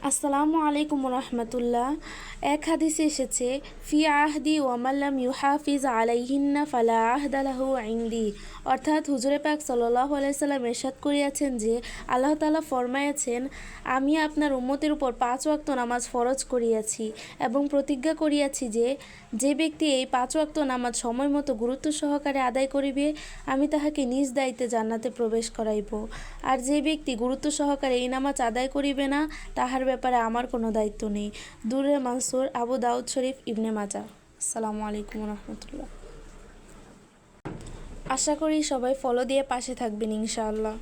আসসালামু আলাইকুম রহমতুল্লাহ। এক হাদিসে এসেছে, ফি আহদি ওয়ামাল্লাম ইউহাফিজ আলাইহিন্না ফালা আহদা লাহু ইনদি। অর্থাৎ হুজুরে পাক সাল্লাল্লাহু আলাইহি সাল্লাম ইরশাদ করিয়াছেন যে, আল্লাহ তাআলা ফরমায়াছেন, আমি আপনার উম্মতের উপর 5 ওয়াক্ত নামাজ ফরজ করিয়াছি এবং প্রতিজ্ঞা করিয়াছি যে, যে ব্যক্তি এই 5 ওয়াক্ত নামাজ সময় মতো গুরুত্ব সহকারে আদায় করিবে, আমি তাহাকে নিজ দায়িত্বে জান্নাতে প্রবেশ করাইব। আর যে ব্যক্তি গুরুত্ব সহকারে এই নামাজ আদায় করিবে না, তাহার ব্যাপারে আমার কোনো দায়িত্ব নেই। দুরে মানসুর, আবু দাউদ শরীফ, ইবনে মাজাহ। আসসালামু আলাইকুম রহমতুল্লাহ। আশা করি সবাই ফলো দিয়ে পাশে থাকবেন ইনশাআল্লাহ।